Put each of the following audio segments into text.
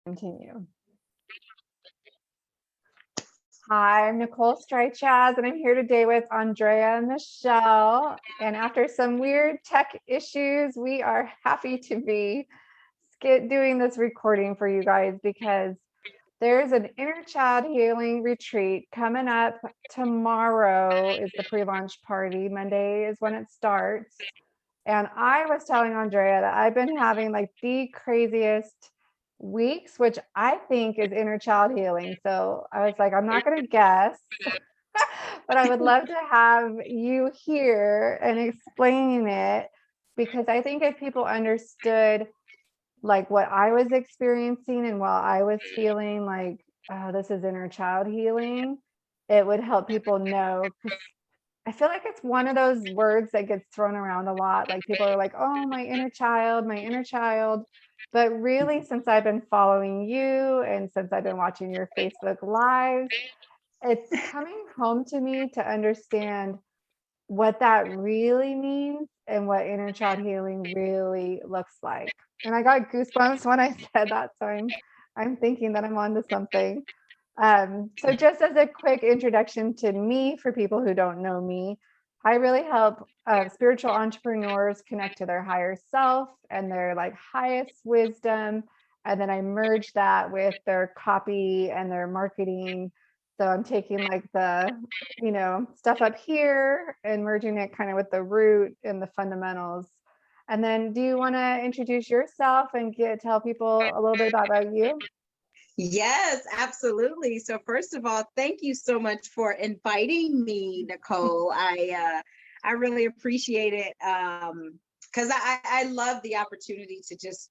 Continue. Hi, I'm Nicole Streichaz, and I'm here today with Andréa Michel. And after some weird tech issues, we are happy to be doing this recording for you guys because there's an inner child healing retreat coming up tomorrow. Is the pre-launch party. Monday is when it starts. And I was telling Andréa that I've been having like the craziest weeks, which I think is inner child healing. So I was like, I'm not going to guess, but I would love to have you here and explain it, because I think if people understood like what I was experiencing and while I was feeling like, oh, this is inner child healing, it would help people know. Because I feel like it's one of those words that gets thrown around a lot. Like people are like, oh, my inner child, my inner child. But really, since I've been following you and since I've been watching your Facebook Lives, it's coming home to me to understand what that really means and what inner child healing really looks like. And I got goosebumps when I said that. So I'm thinking that I'm onto something. So just as a quick introduction to me, for people who don't know me, I really help spiritual entrepreneurs connect to their higher self and their like highest wisdom. And then I merge that with their copy and their marketing. So I'm taking like the, stuff up here and merging it kind of with the root and the fundamentals. And then do you want to introduce yourself and tell people a little bit about you? Yes, absolutely. So first of all, thank you so much for inviting me, Nicole. I really appreciate it because I love the opportunity to just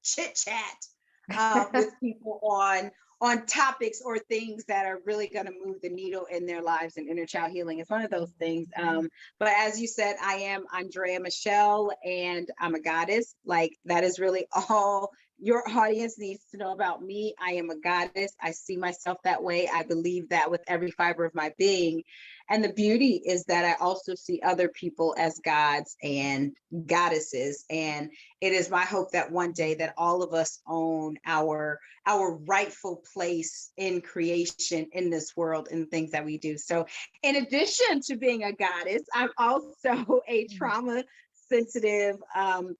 chit chat with people on topics or things that are really going to move the needle in their lives, and inner child healing is one of those things. But as you said, I am Andréa Michel and I'm a goddess. Like that is really all your audience needs to know about me. I am a goddess. I see myself that way. I believe that with every fiber of my being. And the beauty is that I also see other people as gods and goddesses. And it is my hope that one day that all of us own our rightful place in creation in this world and things that we do. So in addition to being a goddess, I'm also a trauma sensitive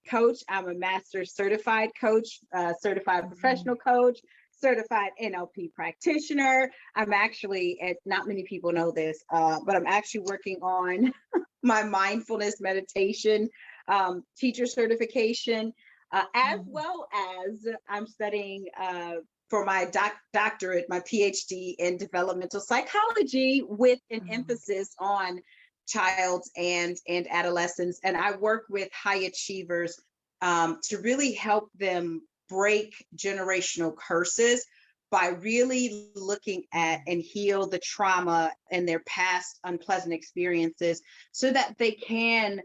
coach. I'm a master certified coach, certified professional coach, certified NLP practitioner. I'm actually, not many people know this, but I'm actually working on my mindfulness meditation teacher certification, as well as I'm studying for my doctorate, my PhD in developmental psychology, with an emphasis on child and adolescents. And I work with high achievers to really help them break generational curses by really looking at and heal the trauma and their past unpleasant experiences so that they can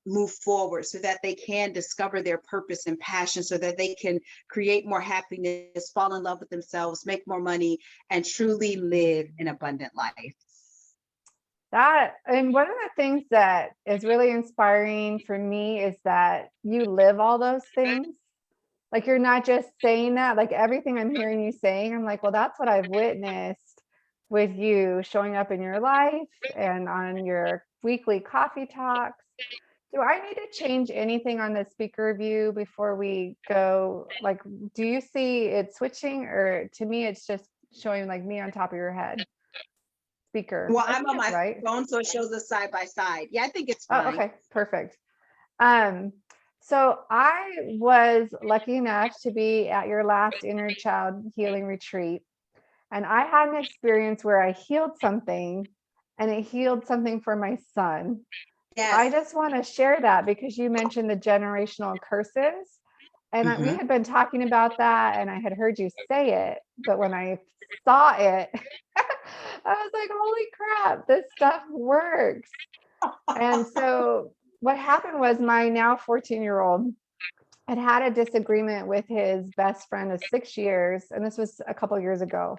move forward, so that they can discover their purpose and passion, so that they can create more happiness, fall in love with themselves, make more money, and truly live an abundant life. And one of the things that is really inspiring for me is that you live all those things. Like you're not just saying that, like everything I'm hearing you saying, I'm like, well, that's what I've witnessed with you showing up in your life and on your weekly coffee talks. Do I need to change anything on the speaker view before we go? Like, do you see it switching, or to me, it's just showing like me on top of your head? Speaker. Well, I'm on my phone, so it shows us side by side. Yeah, I think it's fine. Oh, okay, perfect. So I was lucky enough to be at your last inner child healing retreat, and I had an experience where I healed something, and it healed something for my son. Yes. I just want to share that because you mentioned the generational curses, and we had been talking about that, and I had heard you say it, but when I saw it, I was like, holy crap, this stuff works. And so what happened was my now 14-year-old had a disagreement with his best friend of 6 years. And this was a couple of years ago.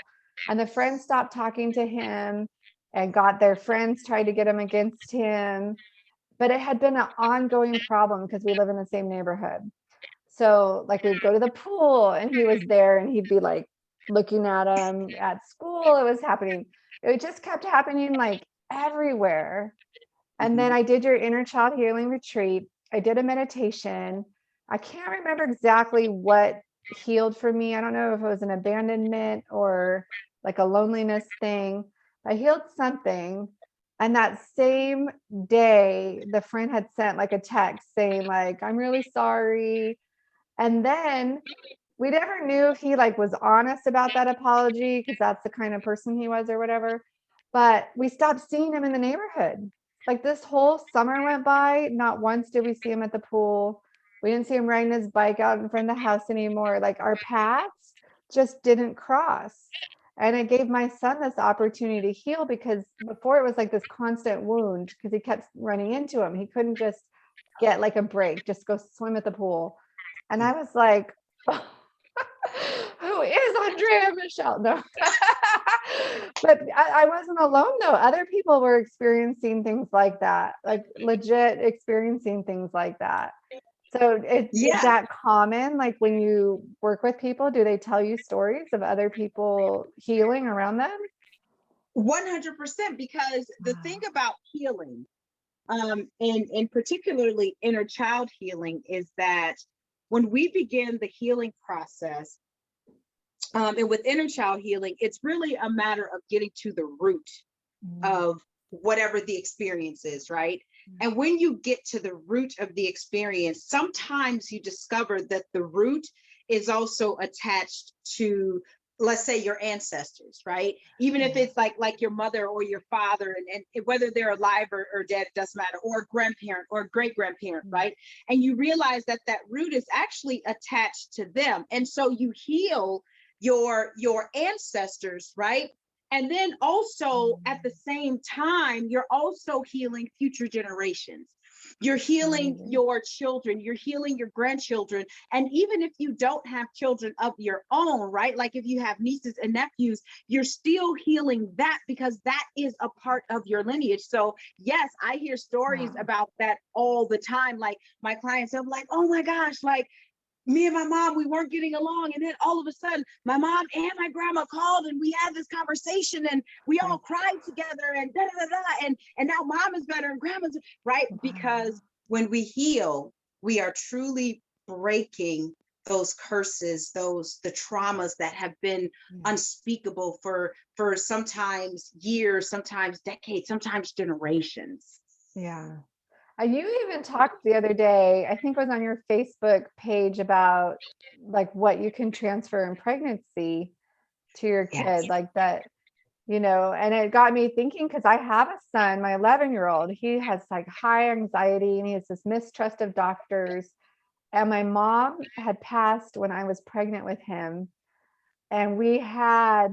And the friend stopped talking to him and got their friends tried to get him against him. But it had been an ongoing problem because we live in the same neighborhood. So like we'd go to the pool and he was there and he'd be like looking at him at school. It was happening. It just kept happening like everywhere. And then Mhm. I did your inner child healing retreat. I did a meditation. I can't remember exactly what healed for me. I don't know if it was an abandonment or like a loneliness thing. I healed something. And that same day, the friend had sent like a text saying like, I'm really sorry. And then we never knew if he like was honest about that apology because that's the kind of person he was or whatever. But we stopped seeing him in the neighborhood. Like this whole summer went by, not once did we see him at the pool. We didn't see him riding his bike out in front of the house anymore. Like our paths just didn't cross. And it gave my son this opportunity to heal because before it was like this constant wound because he kept running into him. He couldn't just get like a break, just go swim at the pool. And I was like, who is Andréa Michel? No. But I wasn't alone though. Other people were experiencing things like that, like legit experiencing things like that. So is Yeah, that common? Like when you work with people, do they tell you stories of other people healing around them? 100%. Because the thing Wow. about healing, and particularly inner child healing, is that when we begin the healing process, and with inner child healing, it's really a matter of getting to the root Mm, of whatever the experience is, right? yeah. And when you get to the root of the experience, sometimes you discover that the root is also attached to, let's say, your ancestors, right? Even if Yeah. it's like your mother or your father, and whether they're alive or dead, it doesn't matter, or a grandparent or a great grandparent, Mm, right? And you realize that that root is actually attached to them, and so you heal your ancestors, right? And then also at the mm. same time, you're also healing future generations. You're healing Amazing. your children, you're healing your grandchildren. And even if you don't have children of your own, right? Like if you have nieces and nephews, you're still healing that because that is a part of your lineage. So, yes, I hear stories Wow. about that all the time. Like my clients, I'm like, oh my gosh, like me and my mom, we weren't getting along. And then all of a sudden, my mom and my grandma called and we had this conversation and we all Right. cried together and da da da da. And now mom is better and grandma's right. Wow. Because when we heal, we are truly breaking those curses, those the traumas that have been Yeah. unspeakable for sometimes years, sometimes decades, sometimes generations. Yeah. You even talked the other day, I think it was on your Facebook page about like what you can transfer in pregnancy to your Yes. kid, like that, and it got me thinking because I have a son, my 11-year-old, he has like high anxiety and he has this mistrust of doctors. And my mom had passed when I was pregnant with him. And we had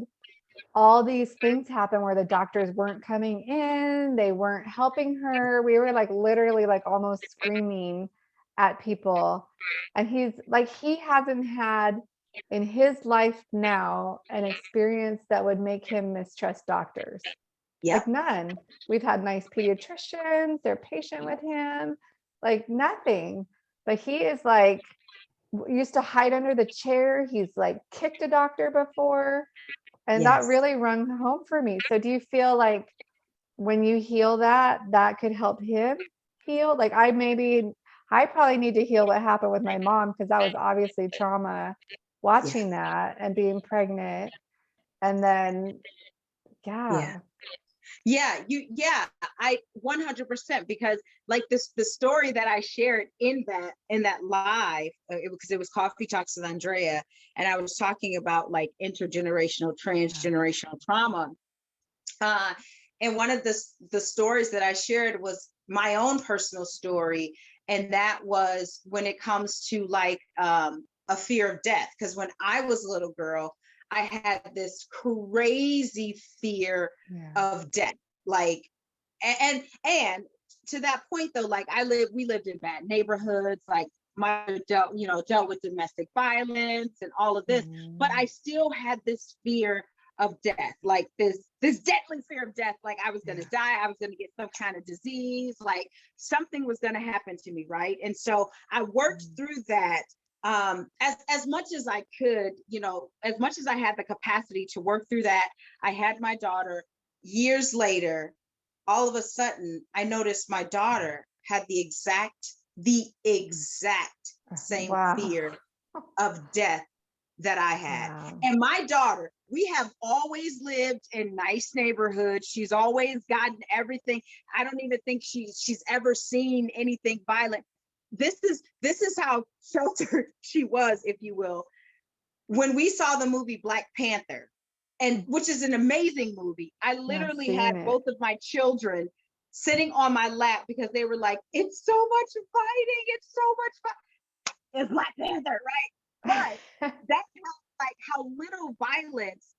all these things happen where the doctors weren't coming in, they weren't helping her. We were like literally like almost screaming at people. And he's like, he hasn't had in his life now an experience that would make him mistrust doctors. Like Yep. none. We've had nice pediatricians, they're patient with him, like nothing. But he is like used to hide under the chair. He's like kicked a doctor before. And that Yes. really rung home for me. So do you feel like when you heal that, that could help him heal? Like I probably need to heal what happened with my mom because that was obviously trauma Yeah. watching that and being pregnant. And then, Yeah. yeah. Yeah, I 100%. Because like this the story that I shared in that live, because it was Coffee Talks with Andrea, and I was talking about like intergenerational, Yeah. transgenerational trauma. uh and one of the stories that I shared was my own personal story, and that was when it comes to like a fear of death. Because when I was a little girl, I had this crazy fear Yeah. of death. Like, and to that point though, like we lived in bad neighborhoods, like my dealt with domestic violence and all of this, but I Mm, still had this fear of death, like this deadly fear of death. Like I was going to yeah. die, I was going to get some kind of disease, like something was going to happen to me, right? And so I worked Mm, through that as much as I could, as much as I had the capacity to work through that, I had my daughter. Years later, all of a sudden, I noticed my daughter had the exact same Wow. fear of death that I had. Wow. And my daughter, we have always lived in nice neighborhoods. She's always gotten everything. I don't even think she's ever seen anything violent. This is how sheltered she was, if you will. When we saw the movie Black Panther, and which is an amazing movie, I Yeah, I've literally seen had it. both of my children sitting on my lap because they were like, "It's so much fighting, it's so much fun." It's Black Panther, right? But that's how little violence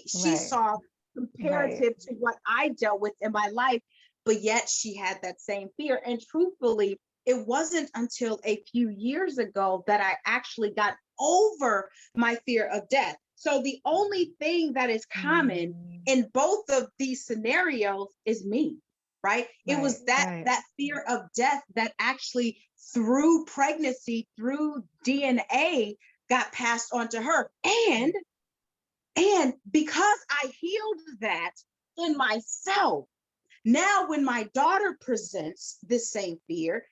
she Right. saw Right. comparative to what I dealt with in my life, but yet she had that same fear. And truthfully, it wasn't until a few years ago that I actually got over my fear of death. So the only thing that is common Mm. in both of these scenarios is me, right? It Right. was that Right. that fear of death that actually through pregnancy, through DNA, got passed on to her. And because I healed that in myself, now when my daughter presents this same fear,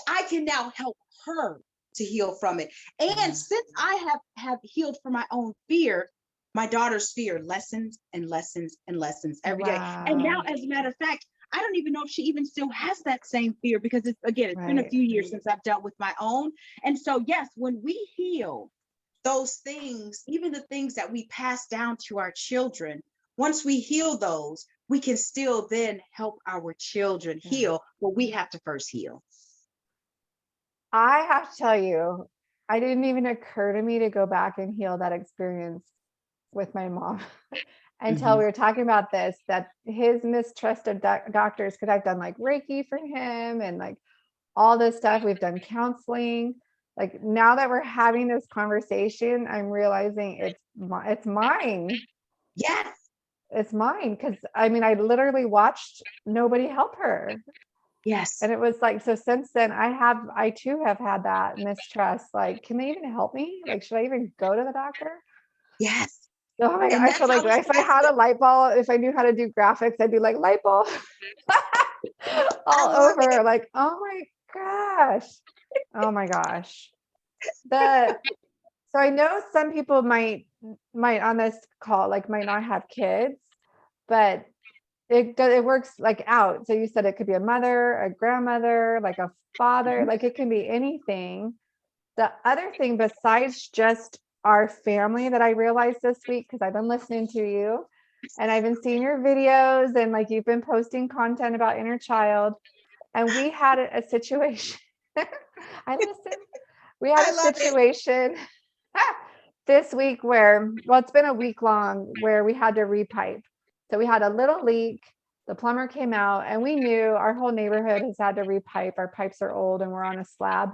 I can now help her to heal from it. And Yeah. since I have healed from my own fear, my daughter's fear lessens and lessens and lessens every day. And now, Wow. as a matter of fact, I don't even know if she even still has that same fear, because it's been a Right. few years since I've dealt with my own. And so, yes, when we heal those things, even the things that we pass down to our children, once we heal those, we can still then help our children Yeah. heal, but we have to first heal. I have to tell you, I didn't even occur to me to go back and heal that experience with my mom until Mhm. we were talking about this, that his mistrust of doctors, because I've done like Reiki for him and like all this stuff. We've done counseling. Like now that we're having this conversation, I'm realizing it's mine. Yes. It's mine. Cause I mean, I literally watched nobody help her. Yes. And it was like, so since then I too have had that mistrust. Like, can they even help me? Like, should I even go to the doctor? Yes. Oh my God. And I feel like if I that's had what a light bulb, if I knew how to do graphics, I'd be like light bulb I all love over. it. Like, oh my gosh. Oh my gosh. The So I know some people might on this call like might not have kids, but it works like out. So you said it could be a mother, a grandmother, like a father, Mhm. like it can be anything. The other thing besides just our family that I realized this week, because I've been listening to you and I've been seeing your videos and like you've been posting content about inner child, and we had a situation. I listened. We had I a love it. situation this week where, well, it's been a week long where we had to repipe. So we had a little leak. The plumber came out and we knew our whole neighborhood has had to repipe. Our pipes are old and we're on a slab.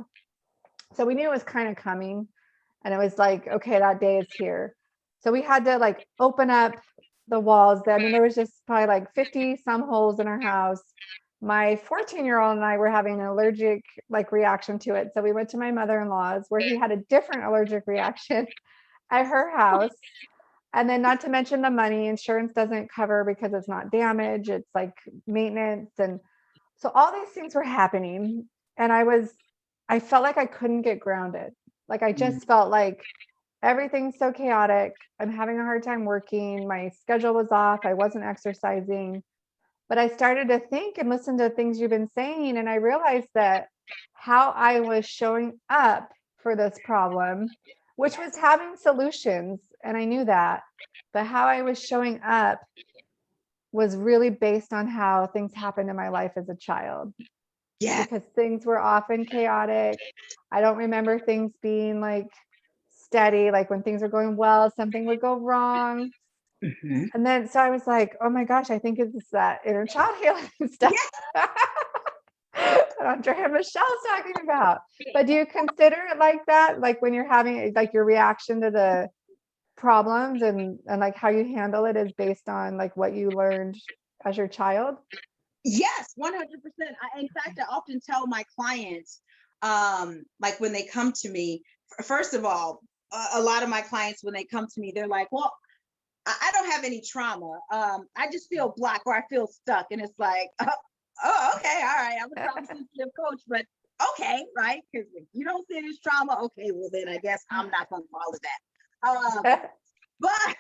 So we knew it was kind of coming. And it was like, okay, that day is here. So we had to like open up the walls. I mean, there was just probably like 50 some holes in our house. My 14-year-old and I were having an allergic like reaction to it. So we went to my mother-in-law's where he had a different allergic reaction at her house. And then not to mention the money, insurance doesn't cover because it's not damage, it's like maintenance. And so all these things were happening. And I felt like I couldn't get grounded. Like I Mm. just felt like everything's so chaotic. I'm having a hard time working. My schedule was off. I wasn't exercising. But I started to think and listen to things you've been saying. And I realized that how I was showing up for this problem, which was having solutions. And I knew that. But how I was showing up was really based on how things happened in my life as a child, Yeah. because things were often chaotic. I don't remember things being like steady, like when things were going well, something would go wrong. Mhm. And then so I was like, oh my gosh, I think it's that inner child healing stuff Yeah. that Andrea Michelle's talking about. But do you consider it like that? Like when you're having like your reaction to the problems and like how you handle it is based on like what you learned as your child? Yes, 100%. In fact, I often tell my clients, like when they come to me, first of all, a lot of my clients, when they come to me, they're like, well, I don't have any trauma. I just feel blocked or I feel stuck. And it's like, oh, okay, all right. I'm a trauma sensitive coach, but okay, right? Because if you don't see it as trauma, okay, well then I guess I'm not going to follow that. But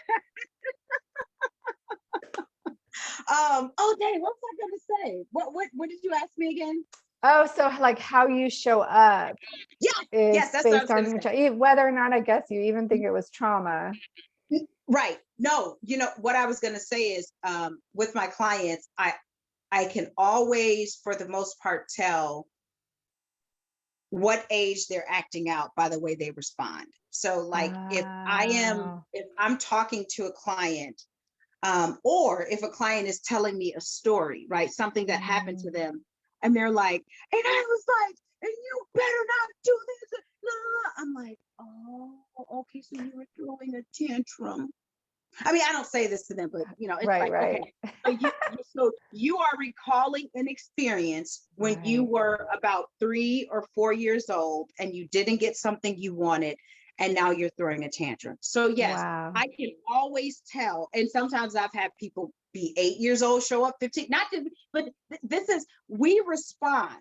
oh dang, what was I going to say? What did you ask me again? Oh, so like how you show up is Yes, that's what I based was going to on say. whether or not, I guess, you even think it was trauma. Right. No, what I was going to say is, with my clients, I can always, for the most part, tell what age they're acting out by the way they respond. So like Oh, if I'm talking to a client, or if a client is telling me a story, right? Something that happened to them, and they're like, and I was like, and you better not do this. Blah, blah, blah. I'm like, oh, okay, so you were throwing a tantrum. I mean, I don't say this to them, but it's right, like, okay, right, so you are recalling an experience when you right. were about 3 or 4 years old and you didn't get something you wanted, and now you're throwing a tantrum. So yes, Wow. I can always tell. And sometimes I've had people be 8 years old, show up 15, not to, but this is, we respond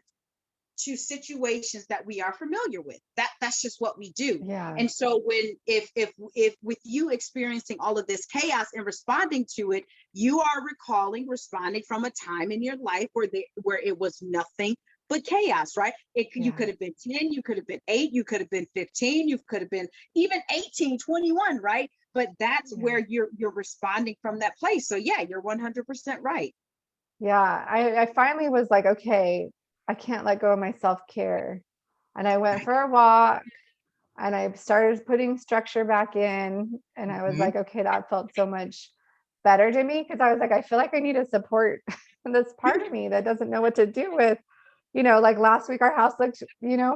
to situations that we are familiar with. That's just what we do. Yeah. And so when if with you experiencing all of this chaos and responding to it, you are responding from a time in your life where it was nothing but chaos, right? You Yeah. could have been 10, you could have been 8, you could have been 15, you could have been even 18, 21, right? But that's Yeah. where you're responding from that place. So yeah, you're 100% right. Yeah. I finally was like, okay, I can't let go of my self-care. And I went for a walk and I started putting structure back in. And I was Mhm. like, okay, that felt so much better to me because I was like, I feel like I need to support this part of me that doesn't know what to do with, like last week, our house looked,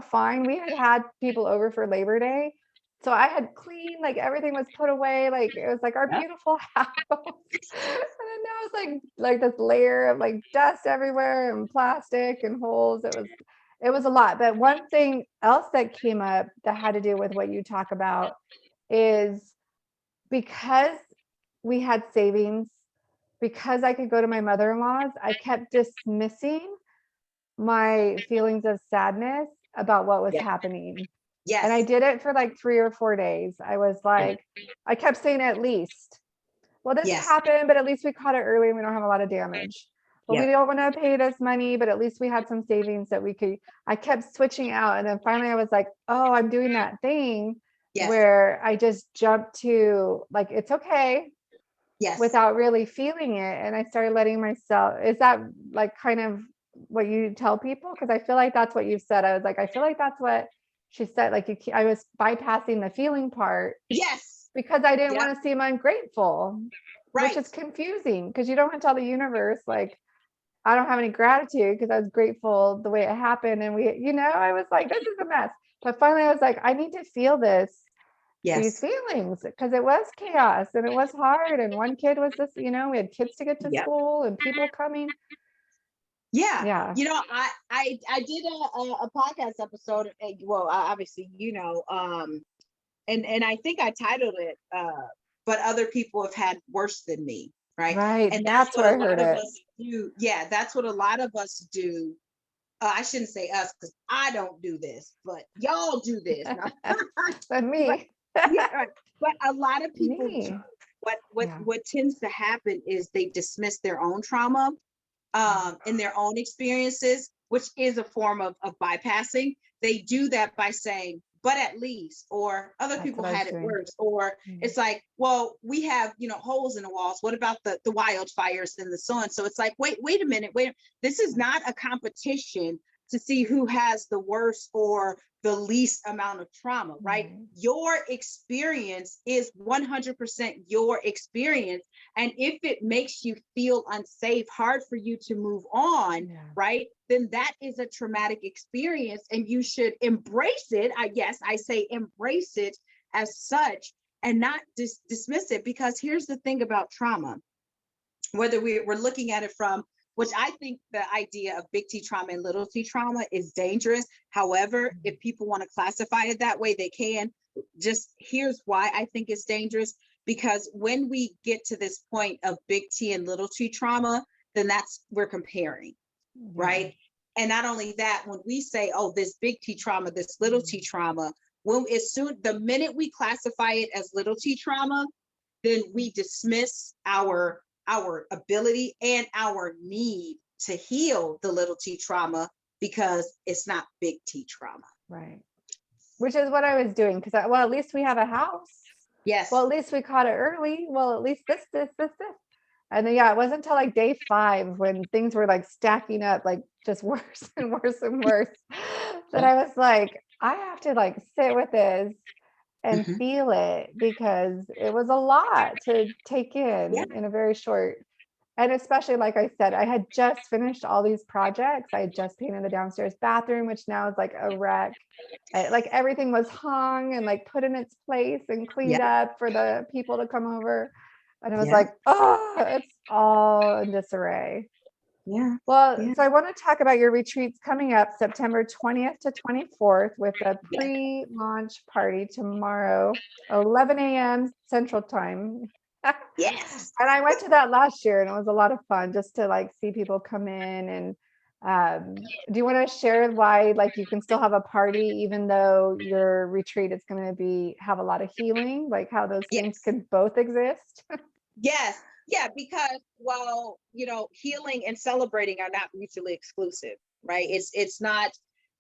fine. We had people over for Labor Day. So I had cleaned, like everything was put away. Like it was like our Yep. beautiful house. And then now it's like this layer of like dust everywhere and plastic and holes. It was a lot. But one thing else that came up that had to do with what you talk about is because we had savings, because I could go to my mother-in-law's, I kept dismissing my feelings of sadness about what was Yeah. happening. And I Yes. did it for like 3 or 4 days. I was Yeah. like, I kept saying at least. Well, this Yes. happened, but at least we caught it early and we don't have a lot of damage. Well, we Yep. don't want to pay this money, but at least we had some savings that we could. I kept switching out. And then finally I was like, oh, I'm doing that thing Yes. where I just jumped to like, it's okay Yes. without really feeling it. And I started letting myself, is that like kind of what you tell people? Because I feel like that's what you said. I was like, I feel like that's what she said. Like I was bypassing the feeling part Yes. because I didn't Yep. want to seem ungrateful, which Right. is confusing because you don't want to tell the universe, like, I don't have any gratitude because I was grateful the way it happened. And I was like, this is a mess. But finally I was like, I need to feel these Yes. feelings because it was chaos and it was hard. And one kid was this, we had kids to get to Yep. school and people coming. Yeah. Yeah. I did a podcast episode. Well, obviously, and I think I titled it, "But Other People Have Had Worse Than Me." Right. Right. And that's That's what where a I heard lot of it. us do. Yeah, that's what a lot of us do. I shouldn't say us because I don't do this, but y'all do this. No. But But me. yeah, right. But a lot of people do. Me. Yeah. What tends to happen is they dismiss their own trauma, in their own experiences, which is a form of bypassing. They do that by saying, but at least, or other That's people what I was had it doing. worse, or Mm. it's like, well, we have, holes in the walls. What about the wildfires and the sun? So it's like, wait a minute, this is not a competition to see who has the worst or the least amount of trauma, right? Right. Your experience is 100% your experience. And if it makes you feel unsafe, hard for you to move on, Yeah. right, then that is a traumatic experience and you should embrace it. I say embrace it as such and not dismiss it, because here's the thing about trauma, whether we're looking at it from which I think the idea of big T trauma and little T trauma is dangerous. However, if people want to classify it that way, they can. Just here's why I think it's dangerous. Because when we get to this point of big T and little T trauma, then we're comparing, right? And not only that, when we say, oh, this big T trauma, this little T trauma, the minute we classify it as little T trauma, then we dismiss our ability and our need to heal the little T trauma because it's not big T trauma. Right. Which is what I was doing, because at least we have a house. Yes. Well, at least we caught it early. Well, at least this. And then, it wasn't until like day 5 when things were like stacking up, like just worse and worse and worse, that I was like, I have to like sit with this and feel it, because it was a lot to take in a very short. And especially, like I said, I had just finished all these projects. I had just painted the downstairs bathroom, which now is like a wreck. Like everything was hung and like put in its place and cleaned up for the people to come over. And it was like, oh, it's all in disarray. Yeah. Well, so I want to talk about your retreats coming up September 20th to 24th with a pre-launch party tomorrow, 11 a.m. Central Time. Yes. And I went to that last year and it was a lot of fun just to like see people come in. And do you want to share why like you can still have a party even though your retreat is going to have a lot of healing, like how those things can both exist? Yes. Yeah, because healing and celebrating are not mutually exclusive, right? It's not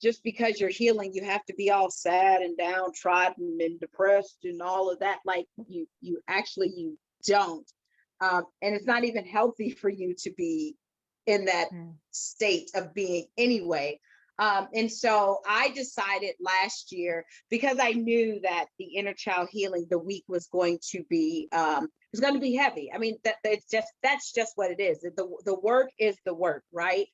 just because you're healing, you have to be all sad and downtrodden and depressed and all of that. Like you don't. And it's not even healthy for you to be in that state of being anyway. And so I decided last year, because I knew that the inner child healing, the week was going to be it's going to be heavy. I mean, that's just what it is. The work is the work, right?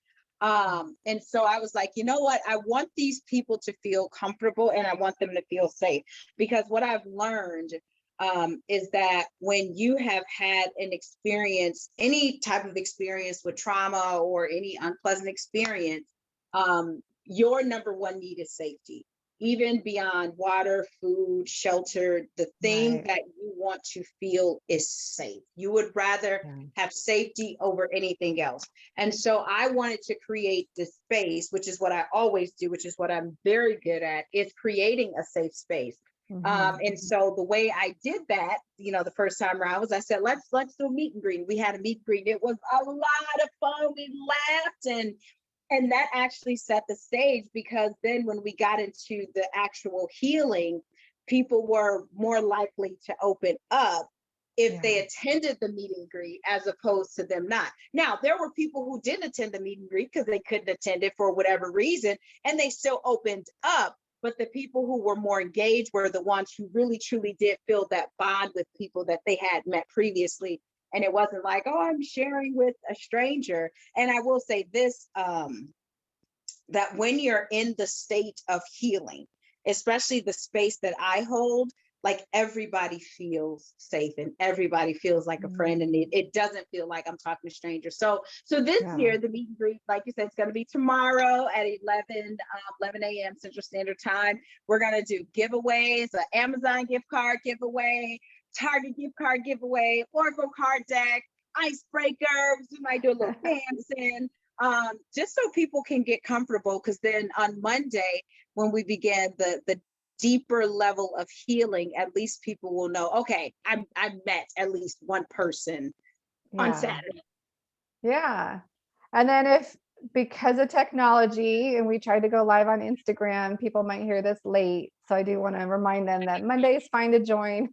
And so I was like, you know what? I want these people to feel comfortable and I want them to feel safe, because what I've learned is that when you have had an experience, any type of experience with trauma or any unpleasant experience, your number one need is safety. Even beyond water, food, shelter, the thing that you want to feel is safe. You would rather have safety over anything else. And so I wanted to create this space, which is what I always do, which is what I'm very good at, is creating a safe space. And so the way I did that, the first time around was I said, let's do a meet and greet. We had a meet and greet. It was a lot of fun. We laughed and that actually set the stage, because then when we got into the actual healing, people were more likely to open up if they attended the meet and greet as opposed to them not. Now, there were people who didn't attend the meet and greet because they couldn't attend it for whatever reason, and they still opened up. But the people who were more engaged were the ones who really, truly did feel that bond with people that they had met previously. And it wasn't like, oh, I'm sharing with a stranger. And I will say this, that when you're in the state of healing, especially the space that I hold, like everybody feels safe and everybody feels like a friend, and it doesn't feel like I'm talking to strangers. So this year, the meet and greet, like you said, it's going to be tomorrow at 11 a.m. Central Standard Time. We're going to do giveaways, an Amazon gift card giveaway, Target gift card giveaway, Oracle card deck, icebreakers. We might do a little dancing, just so people can get comfortable. Because then on Monday, when we begin the deeper level of healing, at least people will know, okay, I met at least one person on Saturday. Yeah. And then because of technology, and we tried to go live on Instagram, people might hear this late. So I do want to remind them that Monday is fine to join.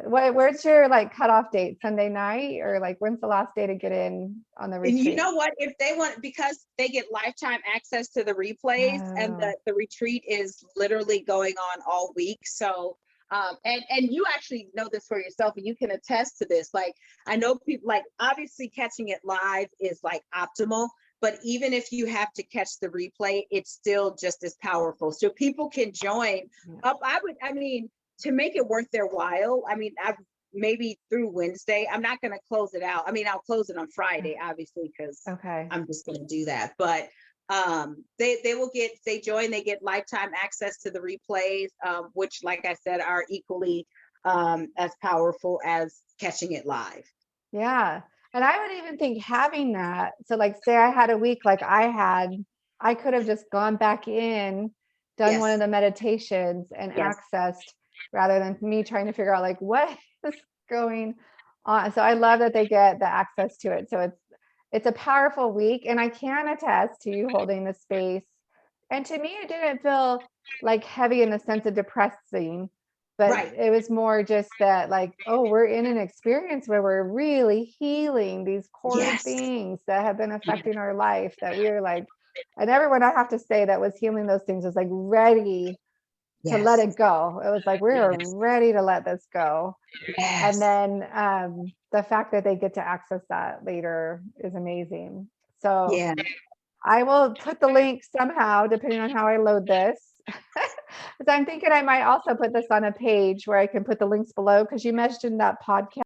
Where's your like cutoff date? Sunday night, or like when's the last day to get in on the retreat? And you know what? If they want, because they get lifetime access to the replays, and the retreat is literally going on all week. So and you actually know this for yourself, and you can attest to this. Like, I know people, like, obviously catching it live is like optimal, but even if you have to catch the replay, it's still just as powerful. So people can join up. I mean, to make it worth their while. I mean, maybe through Wednesday. I'm not going to close it out. I mean, I'll close it on Friday, obviously, because Okay. I'm just going to do that. But they will get, they join, they get lifetime access to the replays, which, like I said, are equally as powerful as catching it live. Yeah. And I would even think having that. So like say I had a week like I could have just gone back in, done one of Yes. the meditations and Yes. accessed rather than me trying to figure out like what is going on. So I love that they get the access to it. So it's a powerful week. And I can attest to you holding the space. And to me, it didn't feel like heavy in the sense of depressing, but Right. it was more just that like, oh, we're in an experience where we're really healing these core Yes. things that have been affecting our life, that we are like, and everyone I have to say that was healing those things was like ready to let Yes. it go. It was like, we are Yes. ready to let this go. Yes. And then the fact that they get to access that later is amazing. So Yeah. I will put the link somehow, depending on how I load this. Because I'm thinking I might also put this on a page where I can put the links below, because you mentioned that podcast